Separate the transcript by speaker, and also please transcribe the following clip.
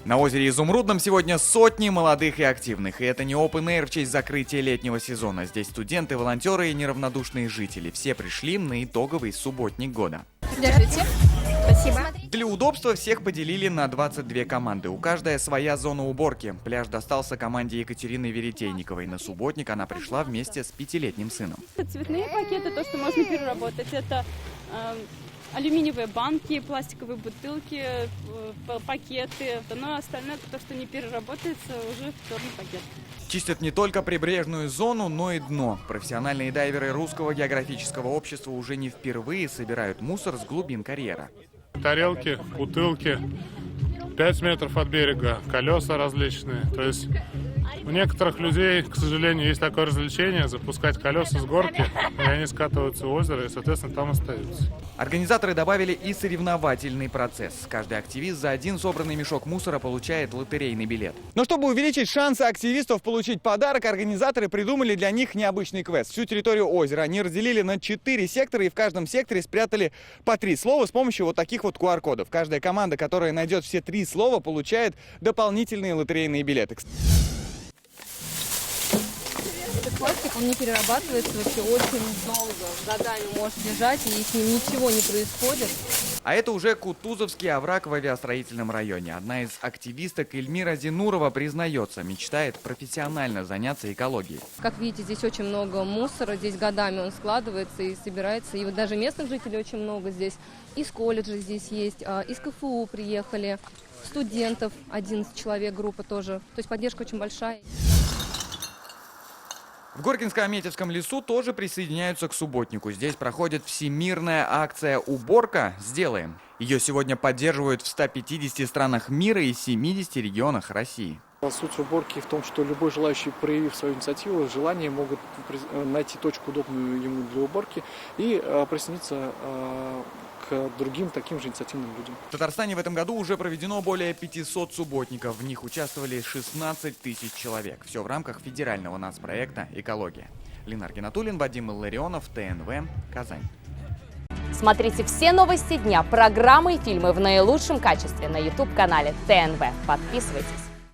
Speaker 1: На озере Изумрудном сегодня сотни молодых и активных. И это не open air в честь закрытия летнего сезона. Здесь студенты, волонтеры и неравнодушные жители. Все пришли на итоговый субботник года.
Speaker 2: Держите. Спасибо.
Speaker 1: Для удобства всех поделили на 22 команды. У каждой своя зона уборки. Пляж достался команде Екатерины Веретейниковой. На субботник она пришла вместе с 5-летним сыном.
Speaker 3: Цветные пакеты, то, что можно переработать, это алюминиевые банки, пластиковые бутылки, пакеты. Но остальное, то, что не переработается, уже в черный пакет.
Speaker 1: Чистят не только прибрежную зону, но и дно. Профессиональные дайверы Русского географического общества уже не впервые собирают мусор с глубин карьера.
Speaker 4: Тарелки, бутылки, 5 метров от берега, колеса различные. То есть у некоторых людей, к сожалению, есть такое развлечение — запускать колеса с горки, и они скатываются в озеро и, соответственно, там остаются.
Speaker 1: Организаторы добавили и соревновательный процесс. Каждый активист за один собранный мешок мусора получает лотерейный билет. Но чтобы увеличить шансы активистов получить подарок, организаторы придумали для них необычный квест. Всю территорию озера они разделили на 4 сектора и в каждом секторе спрятали по 3 слова с помощью вот таких вот QR-кодов. Каждая команда, которая найдет все 3 слова, получает дополнительные лотерейные билеты.
Speaker 5: Пластик, он не перерабатывается вообще очень долго, годами может лежать, и с ним ничего не происходит.
Speaker 1: А это уже Кутузовский овраг в авиастроительном районе. Одна из активисток Эльмира Зинурова признается, мечтает профессионально заняться экологией.
Speaker 5: Как видите, здесь очень много мусора, здесь годами он складывается и собирается. И вот даже местных жителей очень много здесь. Из колледжа здесь есть, из КФУ приехали, студентов 11 человек группа тоже. То есть поддержка очень большая.
Speaker 1: В Горкинско-Аметьевском лесу тоже присоединяются к субботнику. Здесь проходит всемирная акция «Уборка. Сделаем». Ее сегодня поддерживают в 150 странах мира и 70 регионах России.
Speaker 6: Суть уборки в том, что любой желающий, проявив свою инициативу, желание, могут найти точку, удобную ему для уборки, и присоединиться к другим таким же инициативным людям.
Speaker 1: В Татарстане в этом году уже проведено более 500 субботников. В них участвовали 16 тысяч человек. Все в рамках федерального нацпроекта «Экология». Ленар Гинатуллин, Вадим Илларионов, ТНВ, Казань.
Speaker 2: Смотрите все новости дня, программы и фильмы в наилучшем качестве на YouTube-канале ТНВ. Подписывайтесь.